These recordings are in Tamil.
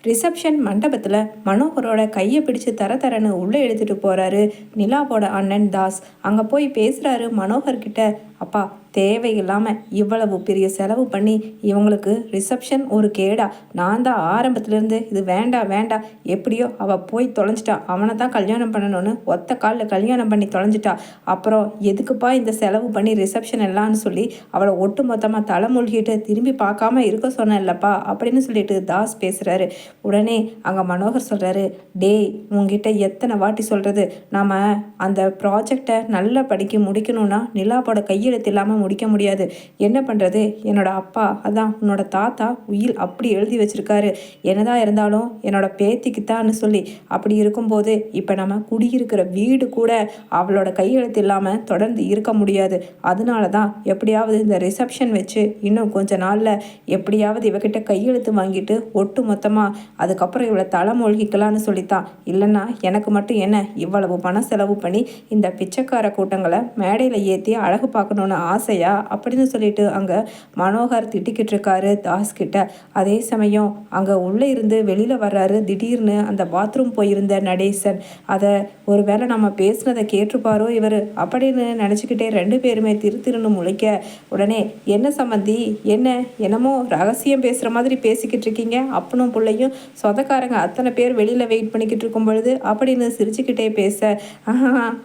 ரிசப்ஷன் மண்டபத்தில் மனோகரோட கையை பிடிச்சு தர தரன்னு உள்ளே எடுத்துகிட்டு போகிறாரு நிலாவோட அண்ணன் தாஸ். அங்கே போய் பேசுகிறாரு மனோகர்கிட்ட. அப்பா, தேவையில்லாமல் இவ்வளவு பெரிய செலவு பண்ணி இவங்களுக்கு ரிசப்ஷன் ஒரு கேடா? நான் தான் ஆரம்பத்துலேருந்து இது வேண்டாம் வேண்டாம், எப்படியோ அவள் போய் தொலைஞ்சிட்டா, அவனை தான் கல்யாணம் பண்ணணும்னு ஒத்த காலில் கல்யாணம் பண்ணி தொலைஞ்சிட்டா. அப்புறம் எதுக்குப்பா இந்த செலவு பண்ணி ரிசப்ஷன் எல்லாம்னு சொல்லி அவளை ஒட்டு மொத்தமாக தலை மூழ்கிட்டு திரும்பி பார்க்காம இருக்க சொன்னேன்லப்பா அப்படின்னு சொல்லிட்டு தாஸ் பேசுகிறாரு. உடனே அங்கே மனோகர் சொல்கிறாரு, டேய், உங்ககிட்ட எத்தனை வாட்டி சொல்கிறது, நாம் அந்த ப்ராஜெக்டை நல்லா படிக்க முடிக்கணும்னா நிலாவோட கையெழுத்து இல்லாமல் முடிக்க முடியாது. என்ன பண்ணுறது, என்னோட அப்பா, அதான் உன்னோட தாத்தா உயில் அப்படி எழுதி வச்சிருக்காரு. என்னதான் இருந்தாலும் என்னோட பேத்திக்குத்தான்னு சொல்லி, அப்படி இருக்கும்போது இப்போ நம்ம குடியிருக்கிற வீடு கூட அவளோட கையெழுத்து இல்லாமல் தொடர்ந்து இருக்க முடியாது. அதனால தான் எப்படியாவது இந்த ரிசப்ஷன் வச்சு இன்னும் கொஞ்ச நாளில் எப்படியாவது இவகிட்ட கையெழுத்து வாங்கிட்டு ஒட்டு மொத்தமாக அதுக்கப்புறம் இவளை தலை மூழ்கிக்கலான்னு சொல்லித்தான். இல்லைன்னா எனக்கு மட்டும் என்ன இவ்வளவு பணம் செலவு பண்ணி இந்த பிச்சைக்கார கூட்டங்களை மேடையில் ஏற்றி அழகு பார்க்கணுன்னு ஆசையா அப்படின்னு சொல்லிட்டு அங்கே மனோகர் திட்டிக்கிட்டு இருக்காரு தாஸ் கிட்ட. அதே சமயம் அங்கே உள்ளே இருந்து வெளியில் வர்றாரு திடீர்னு அந்த பாத்ரூம் போயிருந்த நடேசன். அதை ஒரு வேளை நம்ம பேசுனதை கேட்டுருப்பாரோ இவர் அப்படின்னு நினச்சிக்கிட்டே ரெண்டு பேருமே திருன்னு முளைக்க, உடனே என்ன சம்மந்தி, என்னமோ ரகசியம் பேசுகிற மாதிரி பேசிக்கிட்டு இருக்கீங்க, அப்பனும் பிள்ளையும் சொந்தக்காரங்க அத்தனை பேர் வெளியில் வெயிட் பண்ணிக்கிட்டு இருக்கும் பொழுது அப்படின்னு சிரிச்சுக்கிட்டே பேச,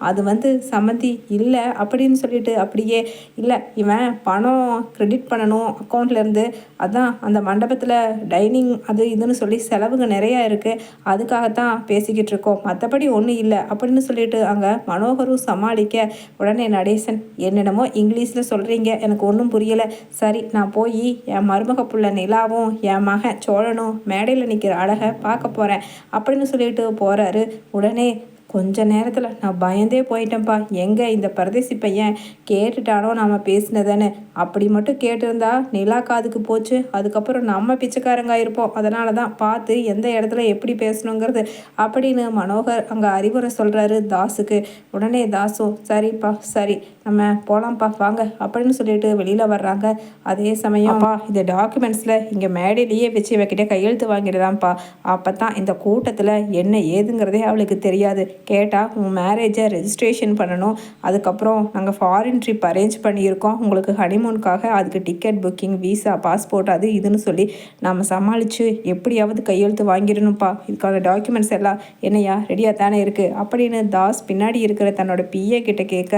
அது வந்து சம்மந்தி இல்லை அப்படின்னு சொல்லிட்டு, அப்படியே இல்லை, இவன் பணம் கிரெடிட் பண்ணணும் அக்கௌண்ட்லேருந்து, அதான் அந்த மண்டபத்தில் டைனிங் அது இதுன்னு சொல்லி செலவுங்க நிறையா இருக்குது, அதுக்காகத்தான் பேசிக்கிட்டு இருக்கோம், மற்றபடி ஒன்றும் இல்லை அப்படின்னு சொல்லிட்டு அங்கே மனோகரும் சமாளிக்க, உடனே நடேசன், என்னென்னமோ இங்கிலீஷில் சொல்கிறீங்க, எனக்கு ஒன்றும் புரியலை. சரி, நான் போய் என் மருமக புள்ள நிலாவும் என் மகன் சோழனும் மேடையில் நிற்கிற அழகை பார்க்க போகிறேன் அப்படின்னு சொல்லிட்டு போகிறாரு. உடனே கொஞ்ச நேரத்தில் நான் பயந்தே போயிட்டேன்ப்பா, எங்கே இந்த பரதேசி பையன் கேட்டுட்டானோ நாம் பேசினதானே, அப்படி மட்டும் கேட்டிருந்தா நிலா காதுக்கு போச்சு, அதுக்கப்புறம் நம்ம பிச்சைக்காரங்க இருப்போம், அதனால தான் பார்த்து எந்த இடத்துல எப்படி பேசணுங்கிறது அப்படின்னு மனோகர் அங்கே அறிவுரை சொல்கிறாரு தாஸுக்கு. உடனே தாஸும் சரிப்பா சரி நம்ம போகலாம்ப்பா வாங்க அப்படின்னு சொல்லிட்டு வெளியில் வர்றாங்க. அதே சமயம்ப்பா, இந்த டாக்குமெண்ட்ஸில் இங்கே மேடையிலேயே வச்சு இவக்கிட்ட கையெழுத்து வாங்கிடுதான்ப்பா, அப்போ தான் இந்த கூட்டத்தில் என்ன ஏதுங்கிறதே அவளுக்கு தெரியாது. கேட்டால் உன் மேரேஜை ரெஜிஸ்ட்ரேஷன் பண்ணணும், அதுக்கப்புறம் நாங்கள் ஃபாரின் ட்ரிப் அரேஞ்ச் பண்ணியிருக்கோம் உங்களுக்கு ஹனிமூனுக்காக, அதுக்கு டிக்கெட் புக்கிங், வீசா, பாஸ்போர்ட் அது இதுன்னு சொல்லி நாம் சமாளித்து எப்படியாவது கையெழுத்து வாங்கிடணும்ப்பா, இதுக்கான டாக்குமெண்ட்ஸ் எல்லாம் என்னையா ரெடியாக தானே இருக்குது அப்படின்னு தாஸ் பின்னாடி இருக்கிற தன்னோட பிஏ கிட்ட கேட்க,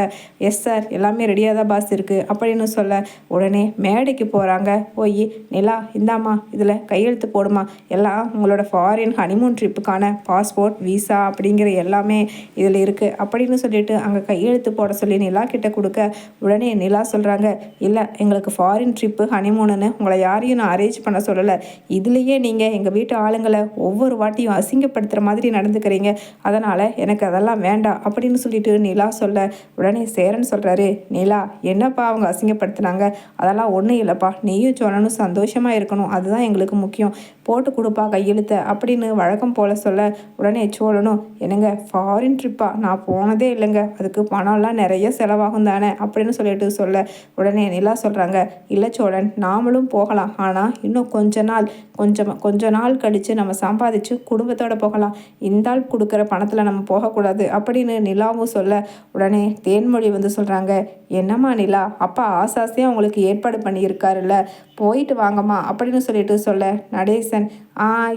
எஸ் சார் எல்லாமே ரெடியாக தான் பாஸ் இருக்குது அப்படின்னு சொல்ல, உடனே மேடைக்கு போகிறாங்க. போய் நிலா இந்தாம்மா இதில் கையெழுத்து போடுமா, எல்லாம் உங்களோட ஃபாரின் ஹனிமூன் ட்ரிப்புக்கான பாஸ்போர்ட், வீசா அப்படிங்கிற எல்லாமே இதில் இருக்குது அப்படின்னு சொல்லிட்டு அங்கே கையெழுத்து போட சொல்லி நிலா கிட்ட கொடுக்க, உடனே நிலா சொல்கிறாங்க, இல்லை எங்களுக்கு ஃபாரின் ட்ரிப்பு ஹனிமூனுன்னு உங்களை யாரையும் நான் அரேஞ்ச் பண்ண சொல்லலை, இதுலேயே நீங்கள் எங்கள் வீட்டு ஆளுங்களை ஒவ்வொரு வாட்டியும் அசிங்கப்படுத்துகிற மாதிரி நடந்துக்கிறீங்க, அதனால் எனக்கு அதெல்லாம் வேண்டாம் அப்படின்னு சொல்லிட்டு நிலா சொல்ல, உடனே சேரன் சொல்கிறாரு, நிலா என்னப்பா அவங்க அசிங்கப்படுத்துனாங்க, அதெல்லாம் ஒன்றும் இல்லைப்பா, நீயும் சொல்லணும் சந்தோஷமாக இருக்கணும், அதுதான் எங்களுக்கு முக்கியம், போட்டு கொடுப்பா கையெழுத்த அப்படின்னு வழக்கம் போல் சொல்ல, உடனே சோழனும், என்னங்க ஃபாரின் ட்ரிப்பா, நான் போனதே இல்லைங்க, அதுக்கு பணம்லாம் நிறைய செலவாகும் தானே அப்படின்னு சொல்லிட்டு சொல்ல, உடனே நிலா சொல்கிறாங்க, இல்லை சோழன் நாமளும் போகலாம், ஆனால் இன்னும் கொஞ்ச நாள் கழித்து நம்ம சம்பாதிச்சு குடும்பத்தோடு போகலாம், இந்த ஆள் கொடுக்குற பணத்தில் நம்ம போகக்கூடாது அப்படின்னு நிலாவும் சொல்ல, உடனே தேன்மொழி வந்து சொல்கிறாங்க, என்னம்மா நிலா, அப்பா ஆசாசியாக உங்களுக்கு ஏற்பாடு பண்ணியிருக்காருல்ல, போயிட்டு வாங்கம்மா அப்படின்னு சொல்லிட்டு சொல்ல, நடேசன்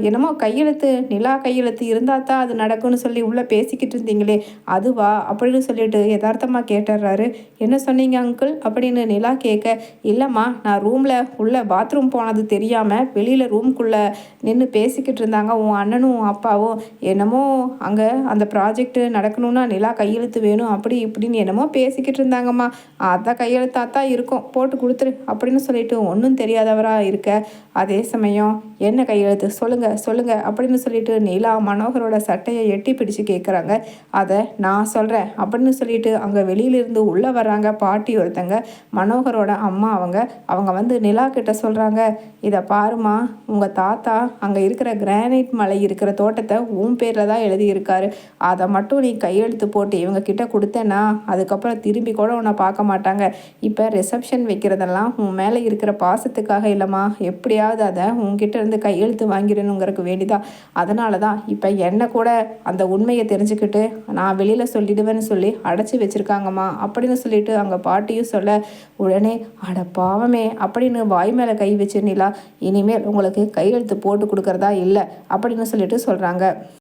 என்னமோ கையெழுத்து நிலா கையெழுத்து இருந்தால் தான் அது நடக்கும்னு சொல்லி உள்ளே பேசிக்கிட்டு இருந்தீங்களே அதுவா அப்படின்னு சொல்லிட்டு யதார்த்தமாக கேட்டுடுறாரு. என்ன சொன்னீங்க அங்கிள் அப்படின்னு நிலா கேட்க, இல்லைம்மா நான் ரூமில் உள்ள பாத்ரூம் போனது தெரியாமல் வெளியில் ரூம்குள்ளே நின்று பேசிக்கிட்டு இருந்தாங்க உன் அண்ணனும் உன் அப்பாவும், என்னமோ அங்கே அந்த ப்ராஜெக்ட்டு நடக்கணும்னா நிலா கையெழுத்து வேணும் அப்படி இப்படின்னு என்னமோ பேசிக்கிட்டு இருந்தாங்கம்மா, அதான் கையெழுத்தாத்தான் இருக்கும், போட்டு கொடுத்துரு அப்படின்னு சொல்லிட்டு ஒன்றும் தெரியாதவராக இருக்க, அதே சமயம் என்ன கையெழுத்து சொல்லுங்க அப்படின்னு சொல்லிட்டு நிலா மனோகரோட சட்டையை எட்டி பிடிச்சு கேட்குறாங்க. அதை நான் சொல்கிறேன் அப்படின்னு சொல்லிட்டு அங்கே வெளியிலிருந்து உள்ளே வர்றாங்க பாட்டி ஒருத்தங்க, மனோகரோட அம்மா அவங்க வந்து நிலா கிட்ட சொல்கிறாங்க, இதை பாருமா, உங்கள் தாத்தா அங்கே இருக்கிற கிரானைட் மலை இருக்கிற தோட்டத்தை உன் பேரில் தான் எழுதியிருக்காரு, அதை மட்டும் நீ கையெழுத்து போட்டு இவங்க கிட்ட கொடுத்தேன்னா அதுக்கப்புறம் திரும்பி கூட உன்னை பார்க்க மாட்டாங்க. இப்போ ரிசப்ஷன் வைக்கிறதெல்லாம் உன் மேலே இருக்கிற பாசத்துக்காக இல்லைம்மா, எப்படியாவது அதை உன்கிட்ட இருந்து கையெழுத்து வாங்கிடணுங்கிறதுக்கு வேண்டிதான். அதனால தான் இப்போ என்னை கூட அந்த உண்மையை தெரிஞ்சுக்கிட்டு நான் வெளியில் சொல்லிடுவேன்னு சொல்லி அடைச்சி வச்சுருக்காங்கம்மா அப்படின்னு சொல்லிட்டு அங்கே பாட்டியும் சொல்ல, உடனே அட பாவமே அப்படின்னு வாய் மேலே கை வச்சு நிலா, இனிமேல் உங்களுக்கு கையெழுத்து போட்டு கொடுக்கறதா இல்லை அப்படின்னு சொல்லிட்டு சொல்கிறாங்க.